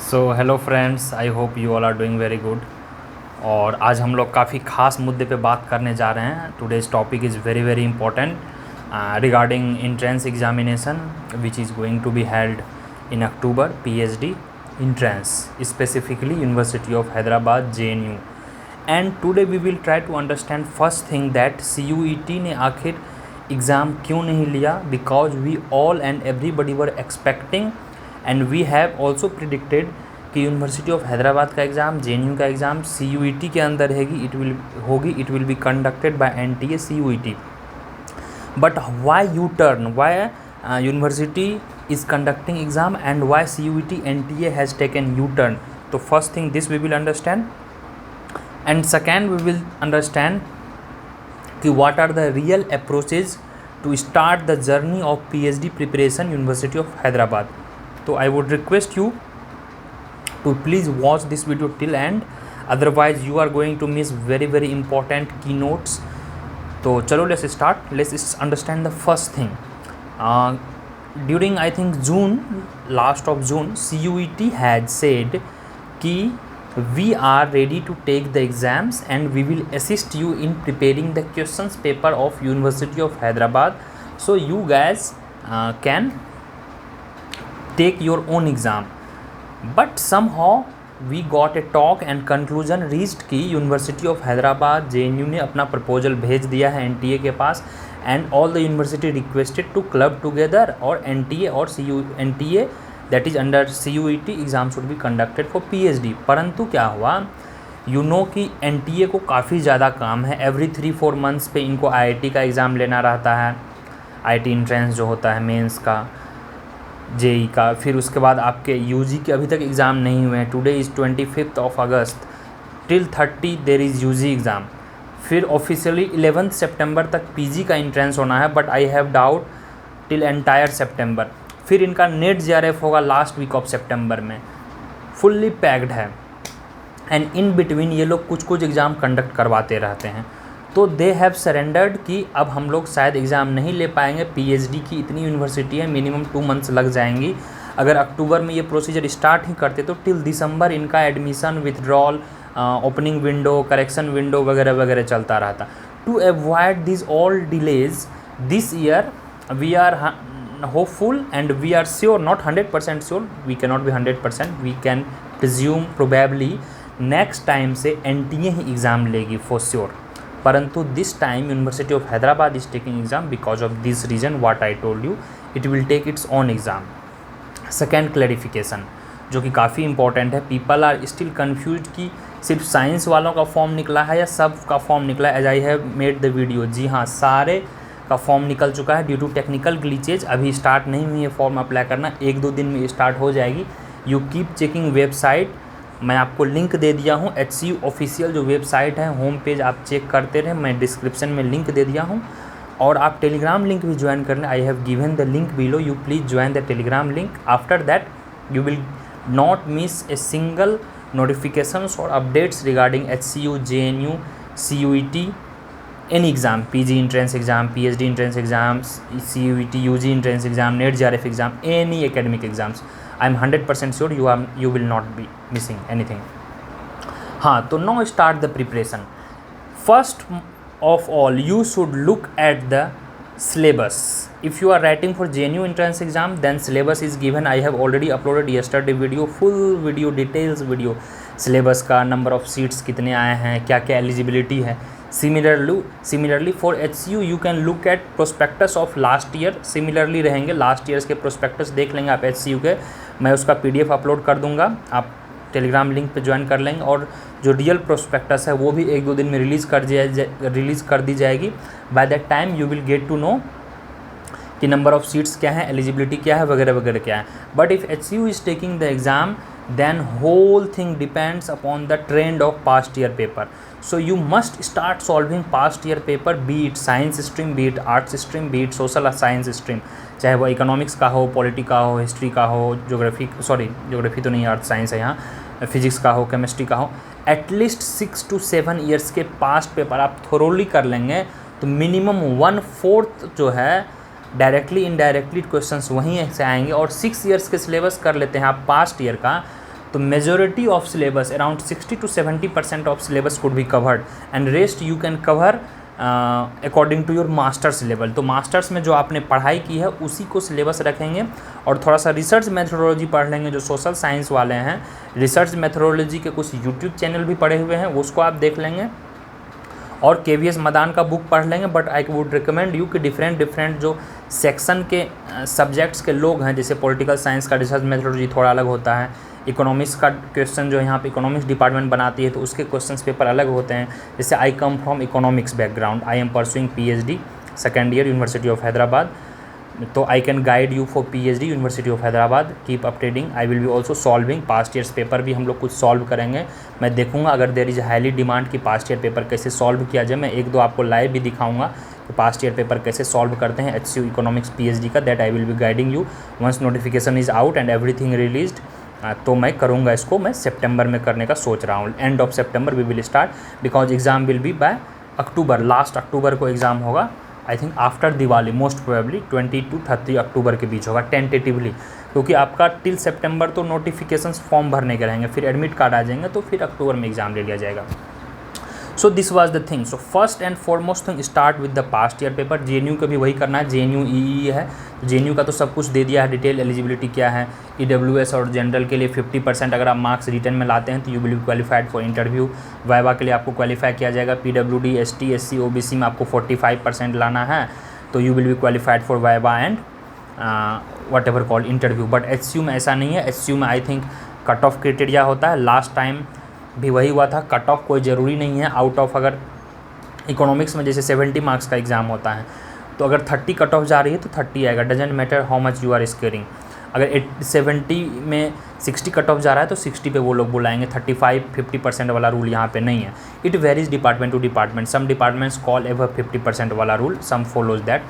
So hello friends, I hope you all are doing very good. और आज हम लोग काफ़ी ख़ास मुद्दे पे बात करने जा रहे हैं। Today's topic is very very important regarding entrance examination which is going to be held in October, PhD entrance specifically university of Hyderabad JNU। And today we will try to understand first thing that CUET ने आखिर exam क्यों नहीं लिया, because we all and everybody were expecting and we have also predicted कि university of Hyderabad का exam, JNU का exam CUET के अंदर it will be conducted by NTA CUET। But why you turn, why university is conducting exam and why CUET NTA has taken U-turn? So first thing this we will understand, and second we will understand what are the real approaches to start the journey of PhD preparation University of Hyderabad. So I would request you to please watch this video till end, otherwise you are going to miss very very important keynotes. So chalo, let's start. Let's understand the first thing. During I think June, last of June, CUET had said कि we are ready to take the exams and we will assist you in preparing the questions paper of University of Hyderabad, so you guys can take your own exam. But somehow we got a talk and conclusion reached कि University of Hyderabad JNU ने अपना proposal भेज दिया है NTA के पास, and all the university requested to club together, or NTA or NTA that is under CUET exam should be conducted for PhD. परंतु क्या हुआ, कि NTA को काफ़ी ज़्यादा काम है। एवरी 3-4 मंथ्स पे इनको IIT का एग्ज़ाम लेना रहता है, IIT एंट्रेंस जो होता है मेंस का, JEE का, फिर उसके बाद आपके UG के अभी तक एग्ज़ाम नहीं हुए हैं। Today is 25 August, till 30 there is UG exam. फिर ऑफिशियली 11 सितंबर तक PG का एंट्रेंस होना है, but I have doubt till entire September. फिर इनका नेट JRF होगा लास्ट वीक ऑफ सितंबर में, फुल्ली पैक्ड है। एंड इन बिटवीन ये लोग कुछ कुछ एग्ज़ाम कंडक्ट करवाते रहते हैं। तो दे हैव सरेंडर्ड कि अब हम लोग शायद एग्ज़ाम नहीं ले पाएंगे। PhD की इतनी यूनिवर्सिटी है, मिनिमम 2 मंथ्स लग जाएंगी। अगर अक्टूबर में ये प्रोसीजर स्टार्ट ही करते तो टिल दिसंबर इनका admission, withdrawal, opening window, correction window वगैरह वगैरह चलता रहता। To avoid this all delays this year we are hopeful and we are sure, not 100% sure, we can not be 100%, we can presume probably next time से NTA ही exam लेगी for sure. परंतु this time university of Hyderabad is taking exam because of this reason what I told you, it will take its own exam. Second clarification जो कि काफ़ी important है, people are still confuse कि सिर्फ science वालों का form निकला है या सब का फॉर्म निकला है। As I have made the video, जी हाँ, सारे का फॉर्म निकल चुका है। ड्यू टू टेक्निकल ग्लिचेज अभी स्टार्ट नहीं हुई है फॉर्म अप्लाई करना, 1-2 दिन में स्टार्ट हो जाएगी। यू कीप चेकिंग वेबसाइट, मैं आपको लिंक दे दिया हूँ। HCU ऑफिशियल जो वेबसाइट है, होम पेज आप चेक करते रहें, मैं डिस्क्रिप्शन में लिंक दे दिया हूँ। और आप टेलीग्राम लिंक भी ज्वाइन कर लें, I have given the link below, you please join the Telegram link. After that you will not miss a single notifications or updates regarding HCU, JNU, CUET, any exam, PG entrance exam, PhD entrance exams, CUET, UG entrance exam, NET JRF exam, any academic exams. I am 100% sure you will not be missing anything. हाँ, तो now start the preparation. First of all, you should look at the syllabus. If you are writing for JNU entrance exam, then syllabus is given. I have already uploaded yesterday video, full video, details video, syllabus का, number of seats कितने आए हैं, क्या क्या eligibility है। Similarly for HCU you can look at prospectus of last year, similarly रहेंगे last years के prospectus देख लेंगे आप HCU के, मैं उसका PDF अपलोड कर दूंगा, आप टेलीग्राम लिंक पे ज्वाइन कर लेंगे। और जो रियल प्रोस्पेक्टस है वो भी 1-2 दिन में रिलीज़ कर दी जाएगी। By that time you will get to know कि नंबर ऑफ़ सीट्स क्या है, एलिजिबिलिटी क्या है, वगैरह वगैरह क्या है। But if HCU is taking the exam, then whole thing depends upon the trend of past year paper. So you must start solving past year paper, be it science stream, be it arts stream, be it social science stream, चाहे वो economics का हो, polity का हो, history का हो, geography तो नहीं, आर्ट साइंस है यहाँ, फिजिक्स का हो, केमिस्ट्री का हो। एटलीस्ट 6 to 7 ईयर्स के पास्ट पेपर आप थोरोली कर लेंगे तो मिनिमम 1/4 जो है डायरेक्टली इनडायरेक्टली क्वेश्चंस वहीं से आएंगे। और 6 ईयर्स के सिलेबस कर लेते हैं आप पास्ट ईयर का, तो majority of syllabus around 60 to 70% of syllabus could be covered and rest you can cover according to your masters level. तो मास्टर्स में जो आपने पढ़ाई की है उसी को सिलेबस रखेंगे और थोड़ा सा रिसर्च मेथोडोलॉजी पढ़ लेंगे। जो सोशल साइंस वाले हैं रिसर्च मेथोडोलॉजी के कुछ यूट्यूब चैनल भी पढ़े हुए हैं, उसको आप देख लेंगे और KVS मदान का बुक पढ़ लेंगे। But I would recommend you कि डिफरेंट जो सेक्शन के सब्जेक्ट्स के लोग हैं, जैसे पॉलिटिकल साइंस का रिसर्च मेथोडोलॉजी थोड़ा अलग होता है, इकोनॉमिक्स का क्वेश्चन जो यहाँ पे इकोनॉमिक्स डिपार्टमेंट बनाती है तो उसके क्वेश्चंस पेपर अलग होते हैं। जैसे I come from economics background, I am pursuing PhD second year university of Hyderabad, तो I can guide you for PhD university of Hyderabad, keep updating. I will be also solving past years paper भी हम लोग कुछ solve करेंगे। मैं देखूंगा अगर there is highly demand कि पास्ट ईयर पेपर कैसे सॉल्व किया जाए, मैं एक दो आपको लाइव भी दिखाऊंगा कि पास्ट ईयर पेपर कैसे सॉल्व करते हैं HCU इकोनॉमिक्स PhD का। That I will be guiding you once notification is out and everything released. तो मैं करूँगा इसको, मैं सितंबर में करने का सोच रहा हूँ। End of September we will start because exam will be by October, last October को एग्ज़ाम होगा। I think after Diwali most probably 20 to 30 October के बीच होगा टेंटेटिवली, क्योंकि आपका टिल सितंबर तो नोटिफिकेशंस फॉर्म भरने के रहेंगे, फिर एडमिट कार्ड आ जाएंगे तो फिर अक्टूबर में एग्ज़ाम ले लिया जाएगा। So this was the thing. So first and foremost thing start with the past year paper. JNU का भी वही करना है, JNU EE है, JNU का तो सब कुछ दे दिया है, डिटेल एलिजिबिलिटी क्या है। EWS और जनरल के लिए 50% अगर आप मार्क्स रिटर्न में लाते हैं तो you will be qualified for interview. Viva के लिए आपको क्वालिफाई किया जाएगा। PWD ST SC OBC में आपको 45% लाना है तो you will be qualified for viva and what ever called interview. But HCU में ऐसा नहीं है। HCU में I think cut off criteria होता है, लास्ट टाइम भी वही हुआ था। कट ऑफ कोई ज़रूरी नहीं है, आउट ऑफ अगर इकोनॉमिक्स में जैसे 70 मार्क्स का एग्ज़ाम होता है तो अगर 30 कट ऑफ जा रही है तो 30 आएगा, doesn't matter how much you are scoring. अगर 70 में 60 कट ऑफ जा रहा है तो 60 पे वो लोग बुलाएंगे। 35-50% वाला रूल यहाँ पे नहीं है। It varies department to department, some departments call ever 50% वाला रूल, सम फॉलोज दैट।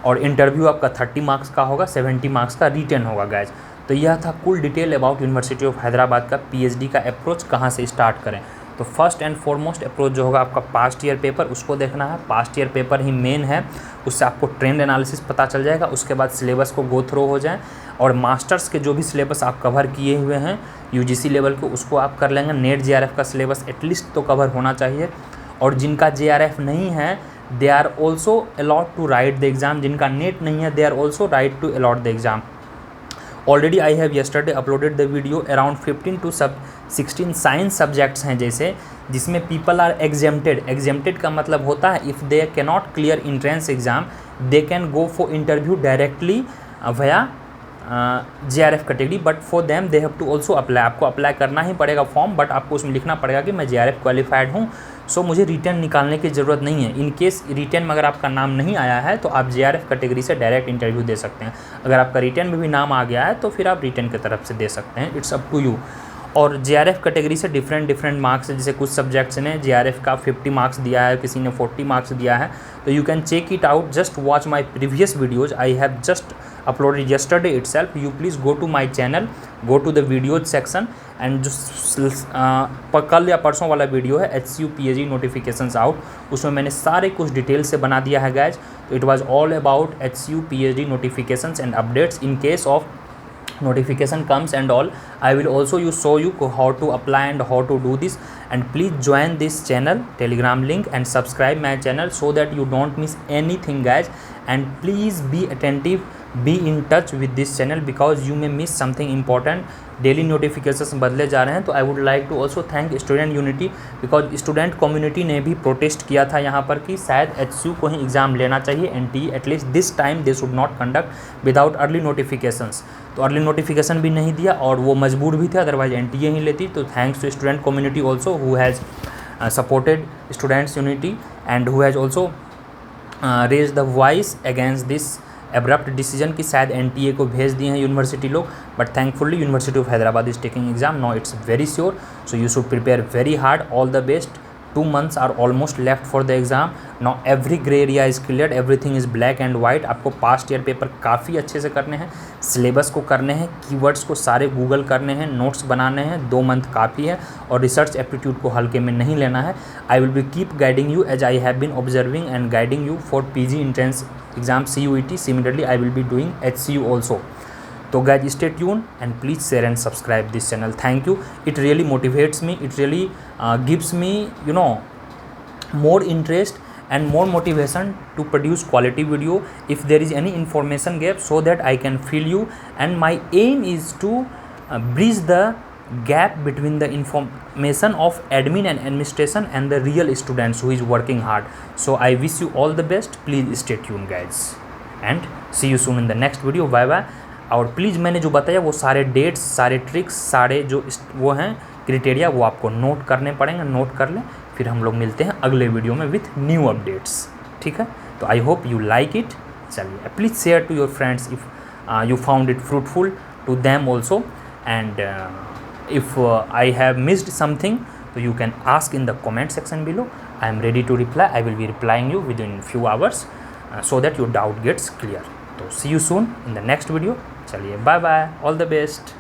और इंटरव्यू आपका 30 मार्क्स का होगा, 70 मार्क्स का रिटर्न होगा गाइज। तो यह था कुल detail about university of Hyderabad का PhD का अप्रोच कहाँ से स्टार्ट करें। तो फर्स्ट एंड फॉरमोस्ट अप्रोच जो होगा आपका पास्ट ईयर पेपर, उसको देखना है। पास्ट ईयर पेपर ही मेन है, उससे आपको ट्रेंड एनालिसिस पता चल जाएगा। उसके बाद सिलेबस को गो थ्रू हो जाए और मास्टर्स के जो भी सिलेबस आप कवर किए हुए हैं UGC लेवल को उसको आप कर लेंगे। नेट JRF का सिलेबस एटलीस्ट तो कवर होना चाहिए। और जिनका JRF नहीं है they are also allowed to write the exam. जिनका नेट नहीं है they are also right to allot the exam. Already I have yesterday uploaded the video around 15 to 16 science subjects हैं जैसे, जिसमें पीपल आर एग्जेम्प्टेड। एग्जेम्प्टेड का मतलब होता है if they can not clear entrance exam they can go for interview directly via JRF category, but for them they have to also apply. आपको apply करना ही पड़ेगा फॉर्म, बट आपको उसमें लिखना पड़ेगा कि मैं JRF क्वालिफाइड हूँ, सो मुझे रिटर्न निकालने की ज़रूरत नहीं है। इन केस रिटर्न में अगर आपका नाम नहीं आया है तो आप JRF कैटेगरी से डायरेक्ट इंटरव्यू दे सकते हैं। अगर आपका रिटर्न में भी नाम आ गया है तो फिर आप रिटर्न की तरफ से दे सकते हैं, इट्स अप टू यू। और JRF कैटेगरी से डिफरेंट मार्क्स है, जैसे कुछ सब्जेक्ट्स ने JRF का 50 मार्क्स दिया है, किसी ने 40 मार्क्स दिया है, तो you can check it out. Just watch my previous videos, I have just uploaded yesterday itself. You please go to my channel, go to the videos section and जो कल या परसों वाला वीडियो है HCU PhD नोटिफिकेशंस आउट, उसमें मैंने सारे कुछ डिटेल से बना दिया है गाइज। तो it was all about HCU PhD notifications and updates in case of notification comes and all. I will also show you how to apply and how to do this, and please join this channel telegram link and subscribe my channel so that you don't miss anything guys, and please be attentive, be in touch with this channel because you may miss something important. Daily notifications बदले जा रहे हैं, तो I would like to also thank student unity because student community ने भी protest किया था यहाँ पर कि शायद HCU को ही एग्ज़ाम लेना चाहिए, NTE at least this time they should not conduct without early notifications. तो अर्ली नोटिफिकेशन भी नहीं दिया और वो मजबूर भी थे, अदरवाइज NTE ही लेती। तो thanks to student community also who has supported students unity and who has also raise the voice against this abrupt decision कि शायद NTA को भेज दिए हैं यूनिवर्सिटी लोग, but thankfully university of Hyderabad is taking exam now, it's very sure, so you should prepare very hard, all the best. 2 months are almost left for the exam now, every grey area is clear, everything is black and white. आपको past year paper काफ़ी अच्छे से करने हैं, syllabus को करने हैं, keywords को सारे गूगल करने हैं, नोट्स बनाने हैं, 2 month काफ़ी है, और रिसर्च एप्टीट्यूड को हल्के में नहीं लेना है। I will be keep guiding you as I have been observing and guiding you for PG entrance exam CUET, similarly I will be doing HCU also. तो guys, stay tuned and please share and subscribe this channel. Thank you. It really motivates me. It really gives me, you know, more interest and more motivation to produce quality video if there is any information gap, so that I can fill you. And my aim is to bridge the gap between the information of admin and administration and the real students who is working hard. So I wish you all the best. Please stay tuned guys and see you soon in the next video. Bye bye. और please मैंने जो बताया वो सारे dates, सारे tricks, सारे जो वो हैं क्राइटेरिया, वो आपको नोट करने पड़ेंगे, नोट कर लें। फिर हम लोग मिलते हैं अगले वीडियो में विथ न्यू अपडेट्स, ठीक है। तो I hope you like it. चलिए, please share to your friends if you found it fruitful to them also. And if I have missed something, so you can ask in the comment section below. I am ready to reply. I will be replying you within few hours so that your doubt gets clear. So see you soon in the next video. चलिए, bye bye, all the best.